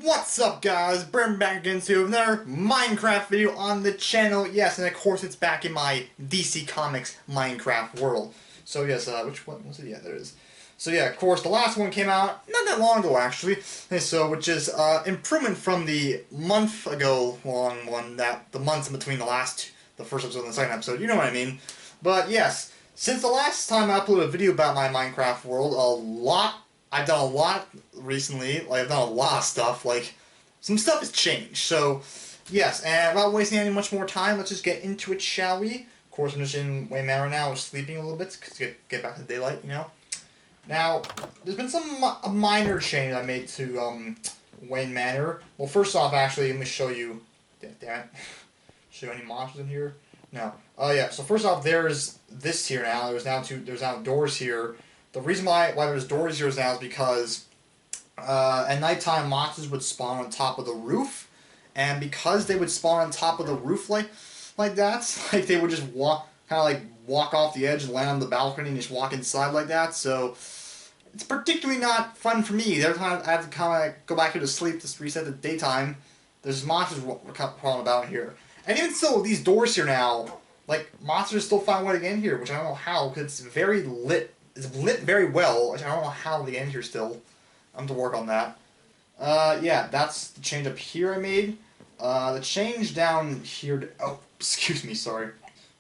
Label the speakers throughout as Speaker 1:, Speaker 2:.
Speaker 1: What's up, guys? Bring back into another Minecraft video on the channel. Yes, and of course it's back in my DC Comics Minecraft world. So yes, which one was it? Yeah, there it is. So yeah, of course the last one came out not that long ago actually. And so which is improvement from the month ago long one, that the months in between the first episode and the second episode. You know what I mean? But yes, since the last time I uploaded a video about my Minecraft world, I've done a lot recently. Like, I've done a lot of stuff. Like, some stuff has changed. So, yes, and without wasting any much more time, let's just get into it, shall we? Of course, I'm just in Wayne Manor now, sleeping a little bit to get back to daylight, you know? Now, there's been a minor change I made to Wayne Manor. Well, first off, actually, let me show you. Damn it. Show you any monsters in here? No. Oh, yeah. So first off, there's this here now. There's now doors here. The reason why there's doors here now is because at nighttime monsters would spawn on top of the roof, and because they would spawn on top of the roof like that, like they would just walk off the edge and land on the balcony and just walk inside like that. So it's particularly not fun for me. Every time I have to kind of go back here to sleep to reset the daytime, there's monsters crawling about here. And even so, these doors here now, like monsters still find a way to get in here, which I don't know how, because it's very lit. It's lit very well, which I don't know how they get in here still. I'm going to work on that. Yeah, that's the change up here I made. The change down here... Oh, excuse me, sorry.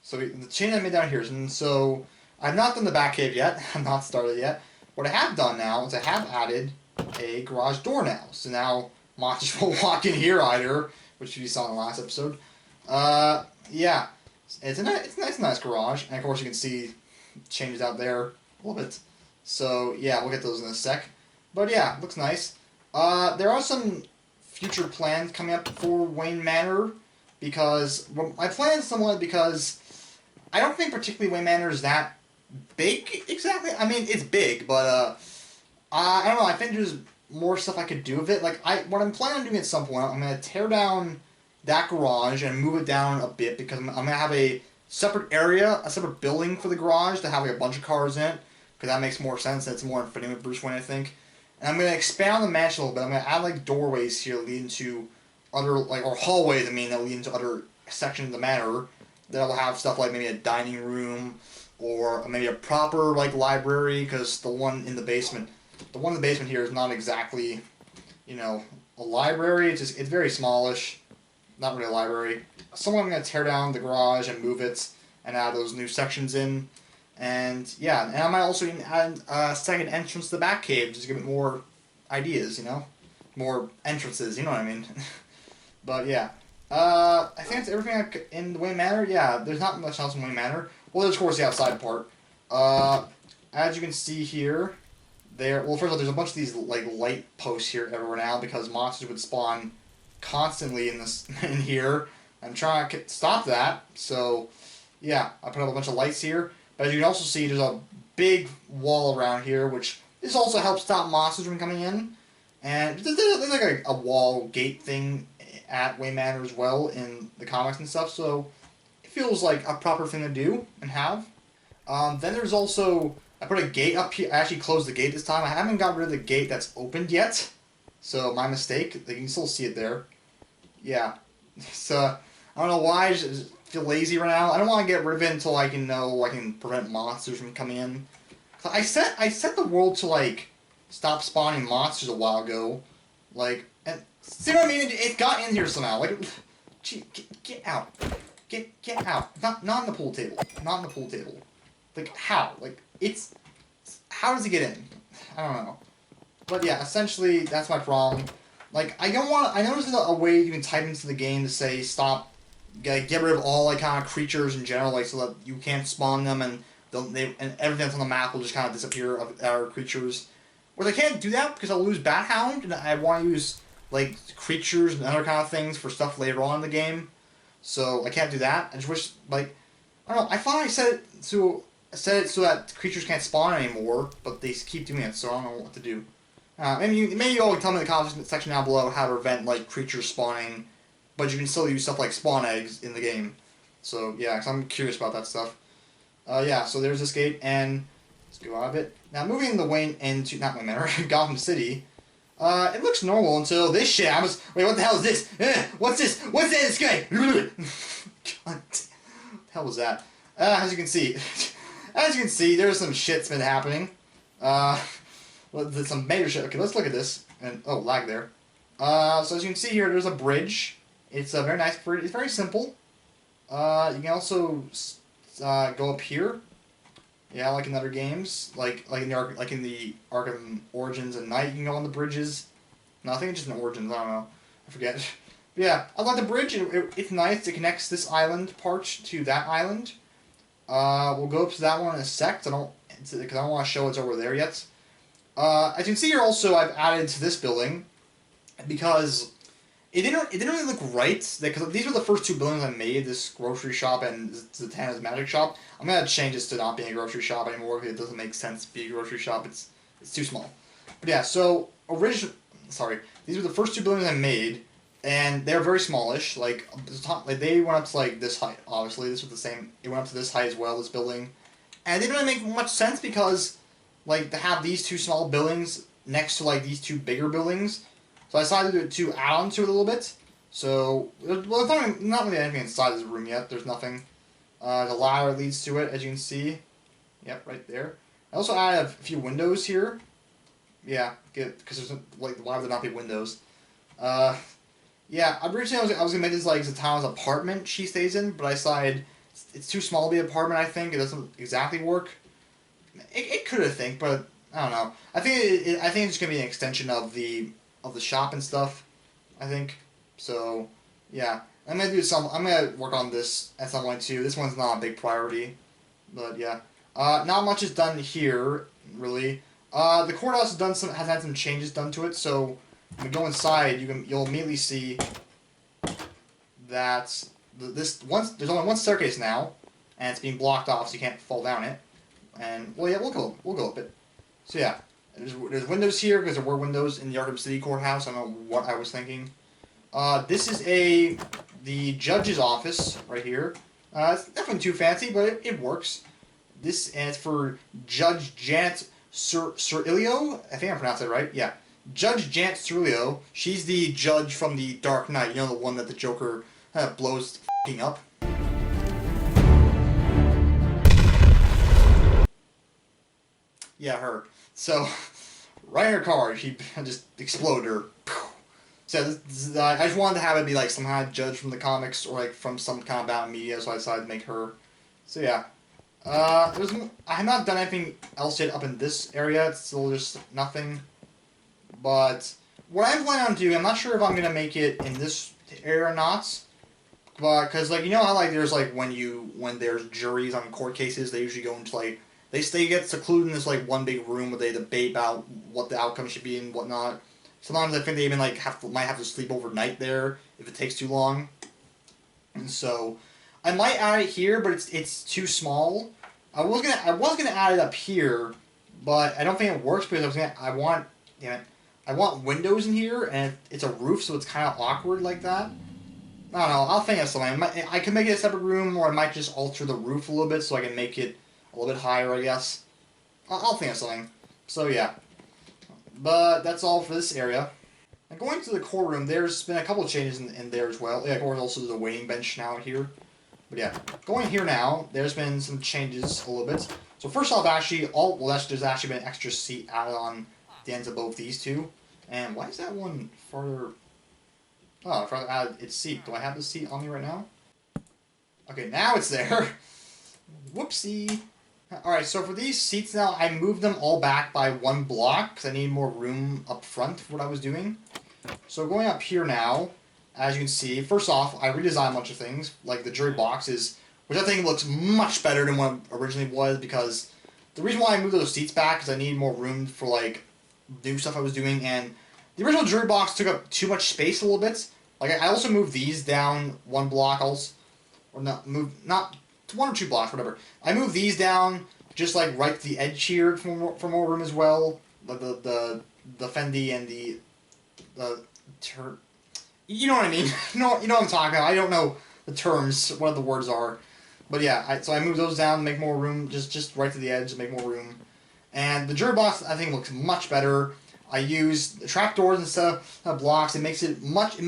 Speaker 1: So the change I made down here, and so I've not done the back cave yet. I've not started yet. What I have done now is I have added a garage door now. So now monsters won't walk in here either, which you saw in the last episode. Yeah. It's a nice garage. And of course you can see changes out there. A little bit. So, yeah, we'll get those in a sec. But, yeah, looks nice. There are some future plans coming up for Wayne Manor, because... Well, my plan is somewhat because I don't think particularly Wayne Manor is that big, exactly. I mean, it's big, but, I don't know, I think there's more stuff I could do with it. Like, what I'm planning on doing at some point, I'm going to tear down that garage and move it down a bit, because I'm going to have a separate area, a separate building for the garage to have like a bunch of cars in it, because that makes more sense. It's more in fitting with Bruce Wayne, I think. And I'm going to expand the mansion a little bit. I'm going to add like doorways here leading to other, like, or hallways, I mean, that lead into other sections of the manor that'll have stuff like maybe a dining room or maybe a proper like library, because the one in the basement here is not exactly, you know, a library. It's very smallish. Not really a library. Somewhere I'm going to tear down the garage and move it and add those new sections in. And yeah, and I might also even add a second entrance to the back cave, just to give it more ideas, you know? More entrances, you know what I mean? But yeah. I think that's everything in the Wayne Manor. Yeah, there's not much else in Wayne Manor. Well, there's of course the outside part. As you can see here, well, first of all, there's a bunch of these like light posts here everywhere now, because monsters would spawn constantly in here. I'm trying to stop that, so yeah, I put up a bunch of lights here. But as you can also see, there's a big wall around here, which this also helps stop monsters from coming in. And there's like a wall gate thing at Wayne Manor as well in the comics and stuff, so it feels like a proper thing to do and have. Then there's also, I put a gate up here. I actually closed the gate this time. I haven't got rid of the gate that's opened yet, so my mistake. You can still see it there. Yeah. So I don't know why. I just feel lazy right now. I don't want to get rid of it until I can prevent monsters from coming in. I set the world to like stop spawning monsters a while ago, like, and see what I mean? It got in here somehow. Like, gee, get out, get out. Not in the pool table. Not in the pool table. Like how? Like how does it get in? I don't know. But yeah, essentially that's my problem. Like, I know there's a way you can type into the game to say stop, get rid of all like kind of creatures in general, like so that you can't spawn them and and everything that's on the map will just kind of disappear of our creatures. Whereas I can't do that because I'll lose Bat Hound, and I want to use like creatures and other kind of things for stuff later on in the game. So I can't do that. I just wish, like, I don't know. I thought I set it so that creatures can't spawn anymore, but they keep doing it, so I don't know what to do. Maybe you all can tell me in the comments section down below how to prevent like creatures spawning, but you can still use stuff like spawn eggs in the game. So yeah, because I'm curious about that stuff. Yeah, so there's this gate, and let's go out of it. Now moving the Wayne into not Wayne Manor, Gotham City. It looks normal until this shit. Wait, what the hell is this? What's this? What's that in the sky? God, what the hell was that? As you can see, there's some shit's been happening. Well, there's some major shit. Okay, let's look at this. And oh, lag there. So as you can see here, there's a bridge. It's a very nice bridge. It's very simple. You can also go up here. Yeah, like in other games, like in the Arkham Origins and Night, you can go on the bridges. No, I think it's just in Origins. I don't know. I forget. But yeah, I like the bridge. It's nice. It connects this island part to that island. We'll go up to that one in a sec. Because I don't want to show what's over there yet. As you can see here, also I've added to this building because it didn't really look right. Because these were the first two buildings I made, this grocery shop and Zatanna's magic shop. I'm gonna change this to not being a grocery shop anymore because it doesn't make sense to be a grocery shop. It's too small. But yeah, so these were the first two buildings I made, and they're very smallish. Like they went up to like this height. Obviously, this was the same. It went up to this height as well. This building, and it didn't really make much sense because like to have these two small buildings next to like these two bigger buildings. So I decided to add on to it a little bit. So, well, there's not really anything inside this room yet. There's nothing. The ladder leads to it, as you can see. Yep, right there. I also added a few windows here. Yeah, because there's like why would there not be windows? Yeah, originally I was gonna make this like Zatanna's apartment she stays in, but I decided it's too small to be an apartment. I think it doesn't exactly work. It could, I think, but I don't know. I think it's gonna be an extension of the shop and stuff. I think so. Yeah, I'm gonna work on this at some point too. This one's not a big priority, but yeah. Not much is done here really. The courthouse has had some changes done to it. So when you go inside, you'll immediately see that there's only one staircase now, and it's being blocked off, so you can't fall down it. And well, yeah, we'll go up it. So yeah, there's windows here because there were windows in the Arkham City courthouse. I don't know what I was thinking. This is the judge's office right here. It's nothing too fancy, but it works. This and it's for Judge Janet Cirillo. I think I pronounced it right. Yeah, Judge Janet Cirillo. She's the judge from the Dark Knight. You know, the one that the Joker blows f***ing up. Yeah, her. So, right in her car, she just exploded her. So I just wanted to have it be like some kind of judge from the comics or like from some kind of Batman media, so I decided to make her. So yeah. I have not done anything else yet up in this area. It's still just nothing. But what I'm planning on doing, I'm not sure if I'm gonna make it in this area or not. But because like you know how like there's like when there's juries on court cases, they usually go into like they get secluded in this like one big room where they debate about what the outcome should be and whatnot. Sometimes I think they even like might have to sleep overnight there if it takes too long. And so I might add it here, but it's too small. I was gonna add it up here, but I don't think it works because I want windows in here and it's a roof, so it's kind of awkward like that. I don't know. I'll think of something. I can make it a separate room, or I might just alter the roof a little bit so I can make it a little bit higher, I guess. I'll think of something. So yeah. But that's all for this area. Now going to the courtroom, there's been a couple of changes in there as well. Yeah, of course, also there's a waiting bench now here. But yeah, going here now, there's been some changes a little bit. So first off, there's actually been an extra seat added on the ends of both these two. And why is that one farther? Oh, I forgot to add its seat. Do I have the seat on me right now? Okay, now it's there. Whoopsie. Alright, so for these seats now, I moved them all back by one block because I need more room up front for what I was doing. So going up here now, as you can see, first off, I redesigned a bunch of things, like the jury boxes, which I think looks much better than what it originally was, because the reason why I moved those seats back is I needed more room for, like, new stuff I was doing, and the original jury box took up too much space a little bit. Like, I also moved these down one block, not one or two blocks, whatever. I moved these down, just, like, right to the edge here for more room as well. The Fendi and the you know what I mean. you know what I'm talking about. I don't know the terms, what the words are. But yeah, so I moved those down to make more room, just right to the edge to make more room. And the jury box, I think, looks much better. I use trapdoors instead of blocks. It makes it much.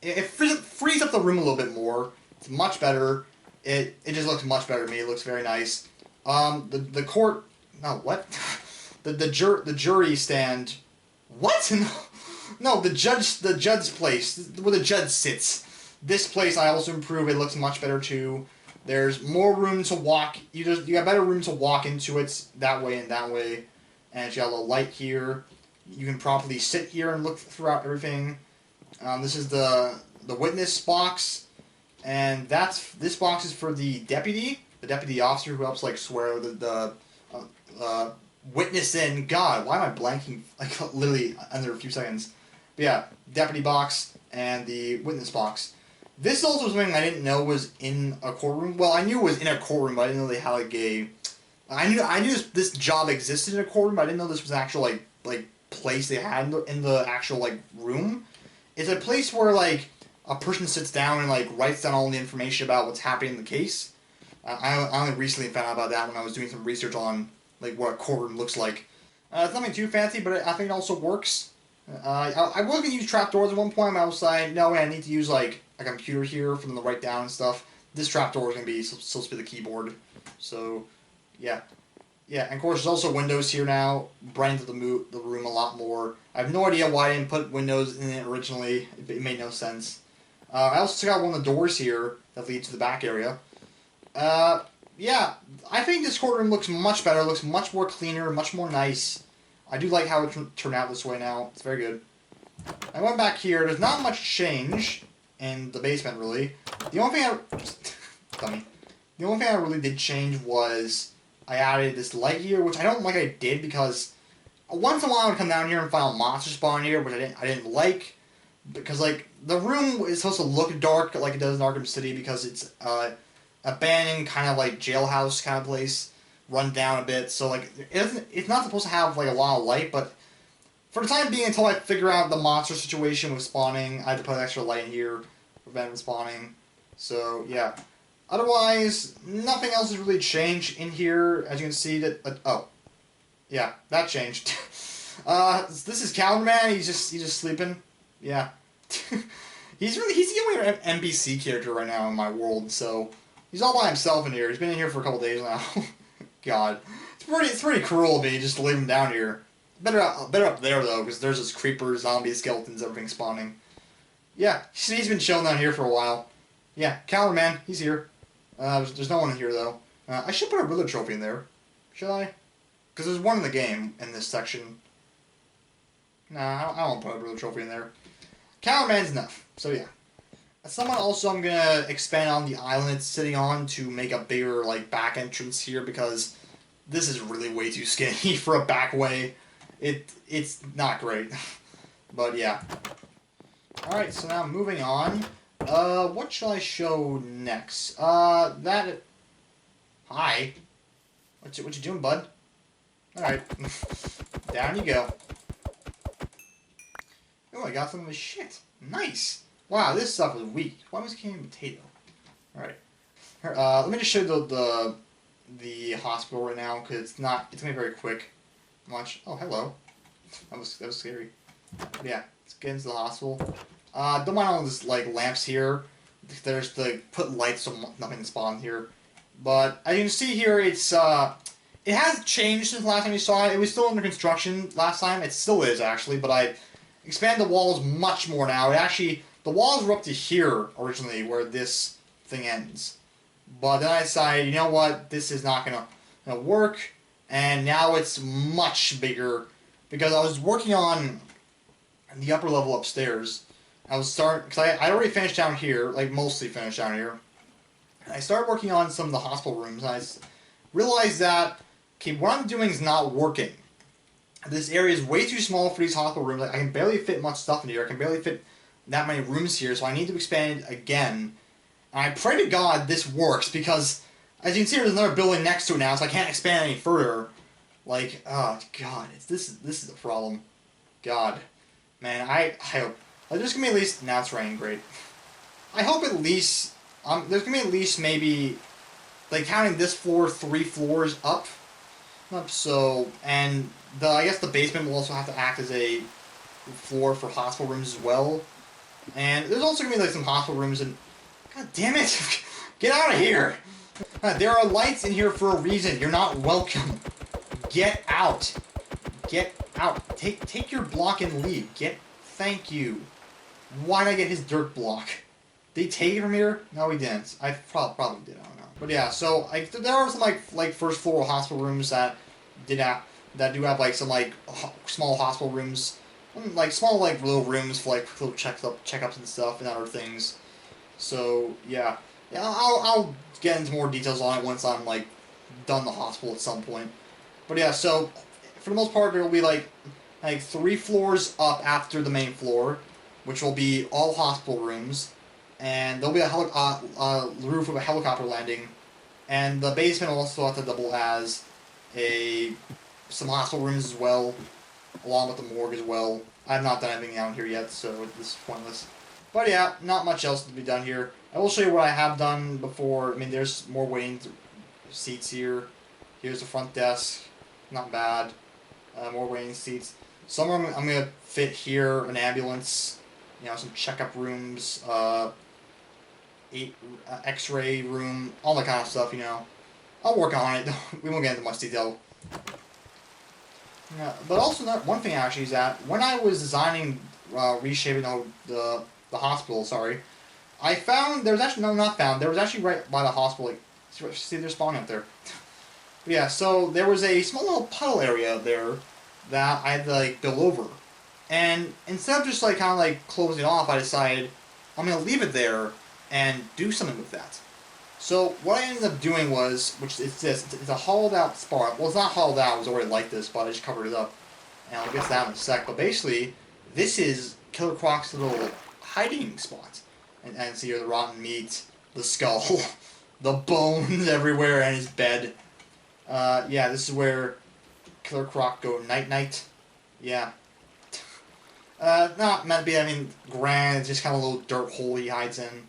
Speaker 1: It frees up the room a little bit more. It's much better. It just looks much better to me. It looks very nice. The court. No, what? The jury stand. What? No, the judge's place where the judge sits. This place I also improve. It looks much better too. There's more room to walk. You got better room to walk into it that way and that way. And you got a little light here. You can properly sit here and look throughout everything. This is the witness box, and this box is for the deputy officer who helps like swear the witness in. God, why am I blanking like literally under a few seconds? But yeah, deputy box and the witness box. This is also something I didn't know was in a courtroom. Well, I knew it was in a courtroom, but I didn't know they had like a. I knew this job existed in a courtroom, but I didn't know this was an actual like place they had in the actual like room. It's a place where like a person sits down and like writes down all the information about what's happening in the case. I only recently found out about that when I was doing some research on like what a courtroom looks like. It's nothing too fancy, but I think it also works. I was gonna use trapdoors at one point, but I was like, no, I need to use like a computer here for them to write down and stuff. This trapdoor is gonna be supposed to be the keyboard, so yeah. Yeah, and of course there's also windows here now, brightens the room a lot more. I have no idea why I didn't put windows in it originally. It made no sense. I also took out one of the doors here that lead to the back area. Yeah, I think this courtroom looks much better, looks much more cleaner, much more nice. I do like how it turned out this way now. It's very good. I went back here. There's not much change in the basement, really. The only thing The only thing I really did change was I added this light here, which I don't like I did because once in a while I would come down here and find a monster spawn here, which I didn't like, because like the room is supposed to look dark like it does in Arkham City because it's abandoned kind of like jailhouse kind of place, run down a bit. So like it's not supposed to have like a lot of light, but for the time being until I figure out the monster situation with spawning, I had to put extra light in here to prevent it spawning. So yeah. Otherwise, nothing else has really changed in here. As you can see, oh, yeah, that changed. This is Calendar Man. He's just sleeping. Yeah, he's the only NPC character right now in my world. So he's all by himself in here. He's been in here for a couple days now. God, it's pretty cruel of me just to leave him down here. Better up there though, because there's this creepers, zombies, skeletons, everything spawning. Yeah, he's been chilling down here for a while. Yeah, Calendar Man, he's here. There's no one here, though. I should put a Riddler trophy in there. Should I? Because there's one in the game, in this section. Nah, I don't want to put a Riddler trophy in there. Calendar Man's enough. So, yeah. Someone also I'm going to expand on the island it's sitting on to make a bigger, like, back entrance here, because this is really way too skinny for a back way. It's not great. But, yeah. Alright, so now moving on. What shall I show next? Hi. What you doing, bud? Alright. Down you go. Oh, I got some of this shit. Nice. Wow, this stuff is weak. Why was it candy potato? Alright. Let me just show you the hospital right now, because it's gonna be very quick. Watch. Oh, hello. That was scary. But yeah, let's get into the hospital. Don't mind all this like lamps here. There's the put lights so nothing spawns here. But as you can see here, it has changed since the last time you saw it. It was still under construction last time. It still is actually, but I expanded the walls much more now. The walls were up to here originally, where this thing ends. But then I decided, you know what, this is not gonna work, and now it's much bigger because I was working on the upper level upstairs. Because I already finished down here, like mostly finished down here. I started working on some of the hospital rooms, and I realized that, okay, what I'm doing is not working. This area is way too small for these hospital rooms. I can barely fit much stuff in here. I can barely fit that many rooms here, so I need to expand it again. And I pray to God this works, because as you can see, there's another building next to it now, so I can't expand any further. Like, oh God, this is a problem. God, man, I hope. There's gonna be at least, now it's raining, great. I hope at least, there's gonna be at least maybe, like counting this floor, 3 floors up. So, and I guess the basement will also have to act as a floor for hospital rooms as well. And there's also gonna be like some hospital rooms and God damn it! Get out of here! There are lights in here for a reason. You're not welcome. Get out. Get out. Take your block and leave. Thank you. Why did I get his dirt block? Did he take it from here? No, he didn't. I probably did. I don't know. But yeah, so there are some like first floor hospital rooms that do have like some like small hospital rooms, like small like little rooms for like little checkups and stuff and other things. So yeah, I'll get into more details on it once I'm like done the hospital at some point. But yeah, so for the most part there will be like 3 floors up after the main floor, which will be all hospital rooms, and there'll be a roof of a helicopter landing, and the basement will also have to double as some hospital rooms as well, along with the morgue as well. I have not done anything down here yet, so this is pointless. But yeah, not much else to be done here. I will show you what I have done before. I mean, there's more waiting seats here. Here's the front desk. Not bad. More waiting seats. Somewhere I'm going to fit here an ambulance. You know, some checkup rooms. X-ray room. All that kind of stuff, you know. I'll work on it. We won't get into much detail. Yeah, but also one thing actually is that when I was designing, reshaping the hospital, sorry, I found there was actually there was actually right by the hospital. Like, see, they're spawning up there. But yeah, so there was a small little puddle area there that I had to like build over, and instead of just like kind of like closing it off, I decided I'm gonna leave it there and do something with that. So what I ended up doing was, which it's this, it's a hollowed out spot. Well, it's not hollowed out, it was already like this, but I just covered it up. And I'll get to that in a sec. But basically, this is Killer Croc's little hiding spot. And see here, the rotten meat, the skull, the bones everywhere, and his bed. Yeah, this is where Killer Croc go night-night. Yeah. Not meant to be, I mean, grand, it's just kind of a little dirt hole he hides in.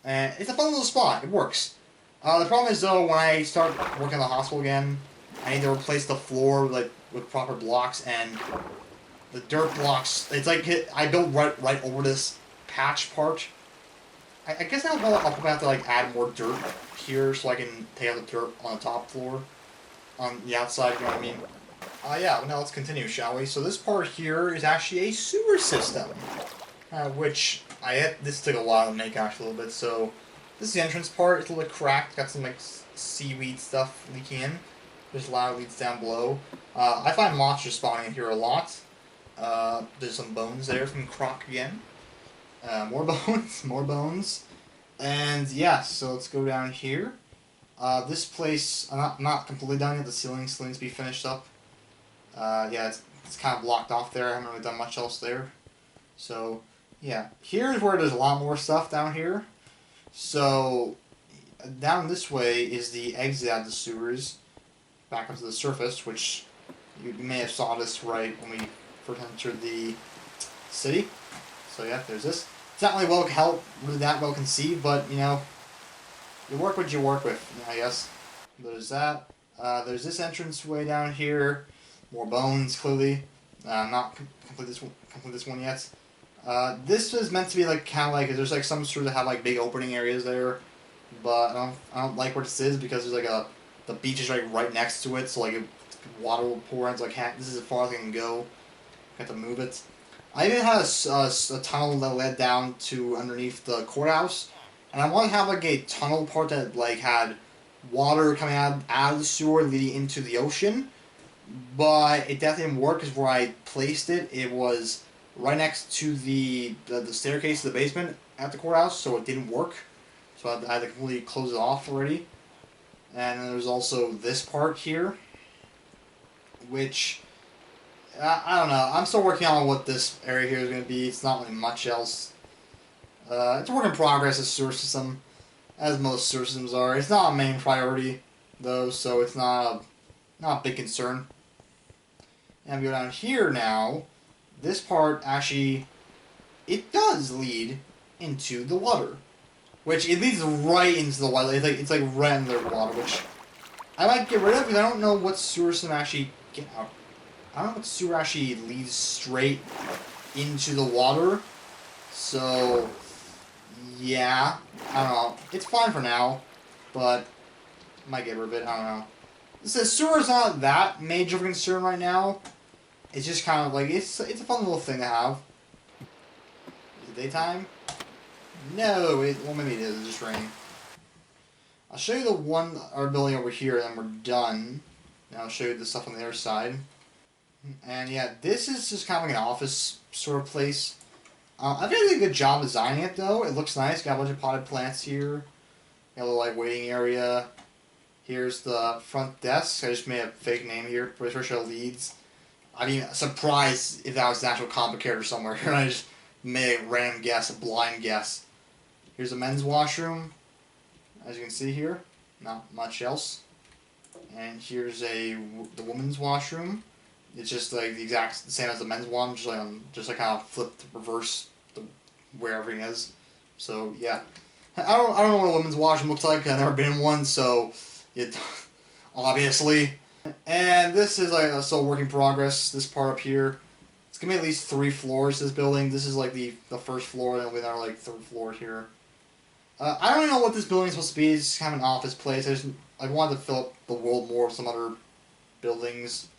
Speaker 1: And it's a fun little spot. It works. The problem is, though, when I start working in the hospital again, I need to replace the floor with proper blocks, and the dirt blocks, it's like I built right over this patch part. I guess I'll probably have to like add more dirt here so I can take out the dirt on the top floor. On the outside, you know what I mean? Yeah, well, now let's continue, shall we? So this part here is actually a sewer system, which this took a while to make actually a little bit. So this is the entrance part. It's a little bit cracked. Got some like seaweed stuff leaking in. There's a lot of leads down below. I find monsters spawning in here a lot. There's some bones there from Croc again. More bones, more bones. And yeah, so let's go down here. This place, I'm not completely done yet. The ceiling still needs to be finished up. Yeah, it's kind of blocked off there. I haven't really done much else there. So yeah, here's where there's a lot more stuff down here. So down this way is the exit out of the sewers, back up to the surface, which you may have saw this right when we first entered the city. So yeah, there's this. It's not really that well conceived, but you know, you work what you work with, I guess. There's that. There's this entrance way down here. More bones, clearly. Not complete this one yet. This is meant to be like kind of like there's like some sort of have like big opening areas there, but I don't like where this is because there's like the beach is right next to it, so like water will pour in. It's like this is as far as I can go. I have to move it. I even had a tunnel that led down to underneath the courthouse, and I want to have like a tunnel part that like had water coming out of the sewer leading into the ocean, but it definitely didn't work because where I placed it, it was right next to the staircase to the basement at the courthouse, so it didn't work. So I had to completely close it off already. And then there's also this part here, which I don't know. I'm still working on what this area here is going to be. It's not really much else. It's a work in progress, this sewer system, as most sewer systems are. It's not a main priority, though, so it's not a big concern. And we go down here now. This part actually, it does lead into the water, which it leads right into the water. It's like right in the water, which I might get rid of because I don't know what sewer system actually get out. I don't know if the sewer actually leads straight into the water. So, yeah. I don't know. It's fine for now, but I might get rid of it. I don't know. The sewer's not that major of a concern right now. It's just kind of like, it's a fun little thing to have. Is it daytime? No, well maybe it is, it's just raining. I'll show you our building over here, and then we're done. Now I'll show you the stuff on the other side. And yeah, this is just kind of like an office sort of place. I think I did a good job designing it though. It looks nice. Got a bunch of potted plants here. Got a little like waiting area. Here's the front desk. I just made a fake name here. Pretty sure it leads. I'd be surprised if that was an actual comic character somewhere. I just made a random guess, a blind guess. Here's a men's washroom. As you can see here, not much else. And here's the women's washroom. It's just like the exact same as the men's one, just like kind of flipped, reverse where everything is. So yeah, I don't know what a women's washroom looks like. I've never been in one, so it obviously. And this is like still work in progress. This part up here, it's gonna be at least 3 floors. This building. This is like the first floor, and there'll be another like 3rd floor here. I don't know what this building is supposed to be. It's just kind of an office place. I wanted to fill up the world more with some other buildings.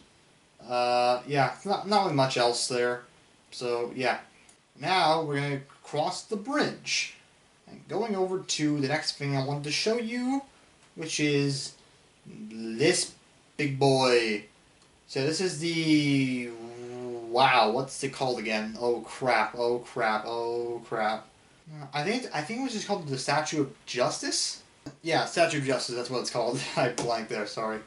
Speaker 1: Yeah, not really much else there. So yeah, now we're gonna cross the bridge and going over to the next thing I wanted to show you, which is this big boy. So this is the what's it called again? Oh crap! Oh crap! Oh crap! I think it was just called the Statue of Justice. Yeah, Statue of Justice. That's what it's called. I blanked there. Sorry.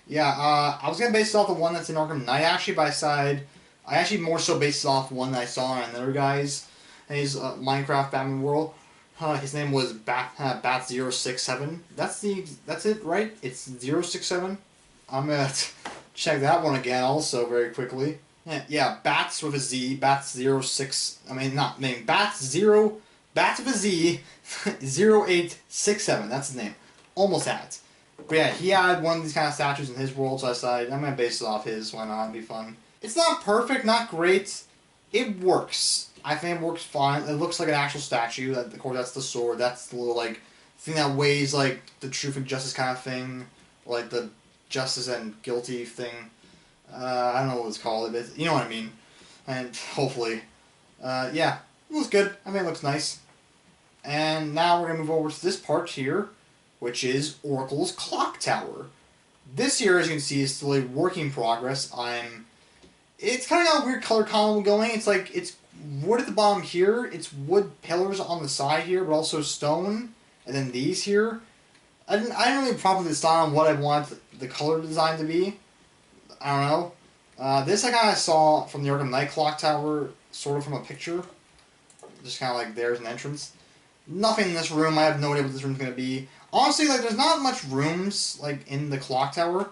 Speaker 1: Yeah, I was gonna base it off the one that's in Arkham Knight actually, but I actually more so based it off one that I saw on another guy's Minecraft Batman World. His name was Bat067. That's it, right? It's 067. I'm gonna check that one again also very quickly. Yeah, Bats with a Z. Bats06. I mean, not name. Bats with a Z. 0867. That's his name. Almost had it. But yeah, he had one of these kind of statues in his world, so I decided I'm going to base it off his. Why not? It'd be fun. It's not perfect, not great. It works. I think it works fine. It looks like an actual statue. Of course, that's the sword. That's the little, like, thing that weighs, like, the truth and justice kind of thing. Or, like, the justice and guilty thing. I don't know what it's called. But you know what I mean. And hopefully. Yeah, it looks good. I mean, it looks nice. And now we're going to move over to this part here, which is Oracle's Clock Tower. This here, as you can see, is still a work in progress. It's kind of got a weird color column going. It's like, it's wood at the bottom here, it's wood pillars on the side here, but also stone, and then these here. I didn't really properly decide on what I want the color design to be. I don't know. This I kind of saw from the Arkham Knight Clock Tower, sort of from a picture. Just kind of like there's an entrance. Nothing in this room. I have no idea what this room's going to be. Honestly, like, there's not much rooms, like, in the clock tower.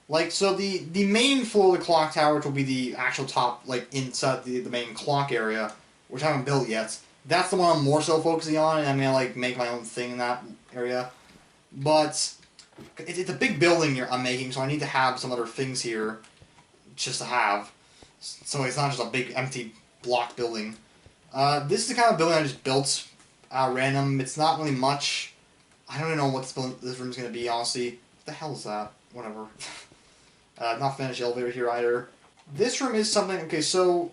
Speaker 1: Like, so the main floor of the clock tower, which will be the actual top, like, inside the main clock area, which I haven't built yet. That's the one I'm more so focusing on, and I'm going to, like, make my own thing in that area. But it's a big building here I'm making, so I need to have some other things here just to have. So it's not just a big empty block building. This is the kind of building I just built random. It's not really much. I don't even know what this room's going to be, honestly. What the hell is that? Whatever. Not finished elevator here either. This room is something... Okay, so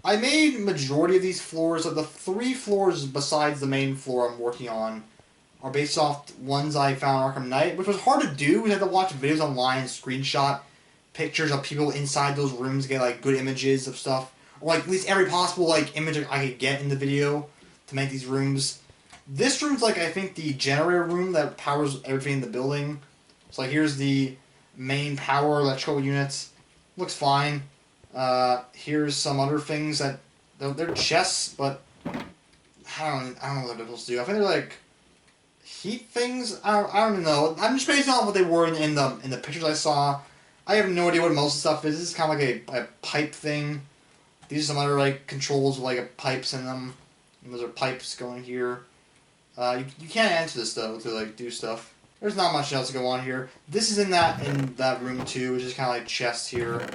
Speaker 1: I made majority of these floors. Like the 3 floors besides the main floor I'm working on are based off ones I found in Arkham Knight, which was hard to do. We had to watch videos online and screenshot pictures of people inside those rooms to get like good images of stuff. Or like at least every possible like image I could get in the video to make these rooms. This room's like, I think, the generator room that powers everything in the building. So like here's the main power electrical units. Looks fine. Here's some other things that they're chests, but I don't know what they're supposed to do. I think they're like heat things. I don't know. I'm just basing on what they were in the pictures I saw. I have no idea what most of the stuff is. This is kind of like a pipe thing. These are some other like controls with like pipes in them. And those are pipes going here. You can't enter this though to like do stuff. There's not much else to go on here. This is in that room too, which is kind of like chests here.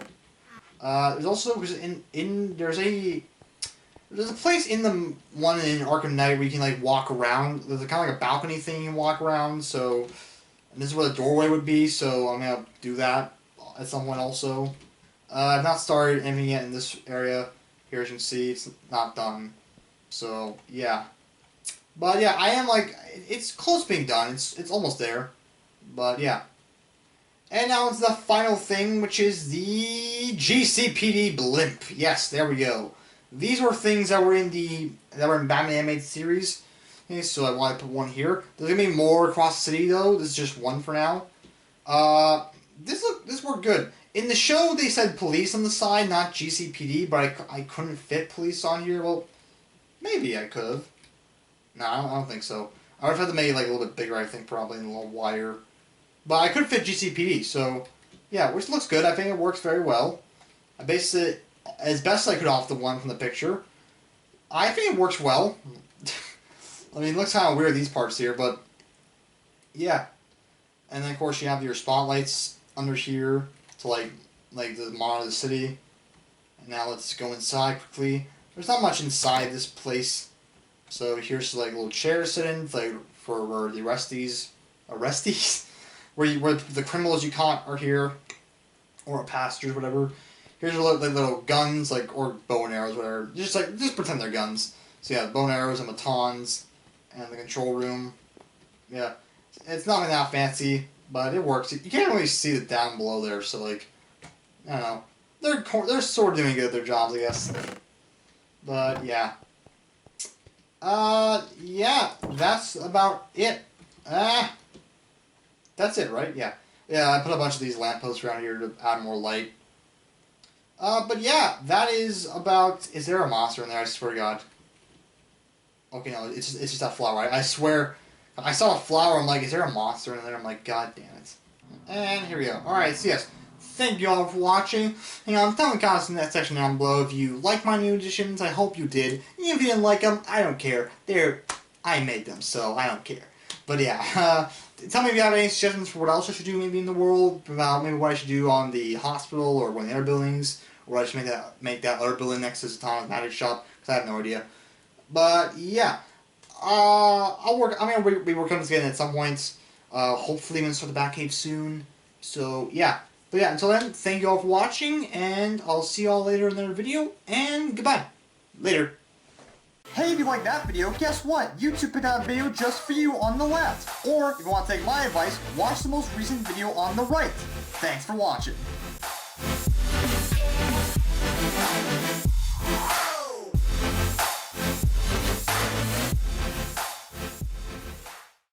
Speaker 1: There's also there's a place in the one in Arkham Knight where you can like walk around. There's kind of like a balcony thing you can walk around. So, and this is where the doorway would be. So I'm gonna do that at some point also. I've not started anything yet in this area. Here as you can see, it's not done. So yeah, but yeah, I am like it's close to being done. It's almost there, but yeah. And now it's the final thing, which is the GCPD blimp. Yes, there we go. These were things that were in Batman animated series. Okay, so I want to put one here. There's gonna be more across the city though. This is just one for now. This worked good. In the show, they said police on the side, not GCPD, but I couldn't fit police on here. Well, maybe I could have. No, I don't think so. I would have had to make it like a little bit bigger, I think, probably, and a little wider. But I could fit GCPD, so yeah, which looks good. I think it works very well. I based it as best I could off the one from the picture. I think it works well. I mean, it looks kind of weird, these parts here, but yeah. And then, of course, you have your spotlights under here to, like the monitor of the city. And now let's go inside quickly. There's not much inside this place. So here's, like, a little chair to sit in, like, for where the arrestees... where the criminals you caught are here. Or passengers, whatever. Here's your little guns, like, or bow and arrows, whatever. Just pretend they're guns. So yeah, bow and arrows and batons. And the control room. Yeah. It's not that fancy, but it works. You can't really see it down below there, so like, I don't know. They're sort of doing good at their jobs, I guess. But yeah. Yeah, that's about it. That's it, right? Yeah. Yeah, I put a bunch of these lampposts around here to add more light. But yeah, that is about... Is there a monster in there? I swear to God. Okay, no, it's just that flower. I swear... I saw a flower, I'm like, is there a monster in there? I'm like, God damn it. And here we go. Alright, so yes. Thank you all for watching. Hang on, tell me in the comments in that section down below if you like my new additions. I hope you did. Even if you didn't like them, I don't care. I made them, so I don't care. But yeah, tell me if you have any suggestions for what else I should do maybe in the world, about maybe what I should do on the hospital or one of the other buildings, or I should make that other building next to the Thomas Magic Shop, because I have no idea. But yeah, I'm gonna be working on this again at some point. Hopefully I'm gonna start the Batcave soon. So yeah, but yeah, until then, thank you all for watching, and I'll see you all later in another video, and goodbye. Later. Hey, if you liked that video, guess what? YouTube put out a video just for you on the left. Or, if you want to take my advice, watch the most recent video on the right. Thanks for watching.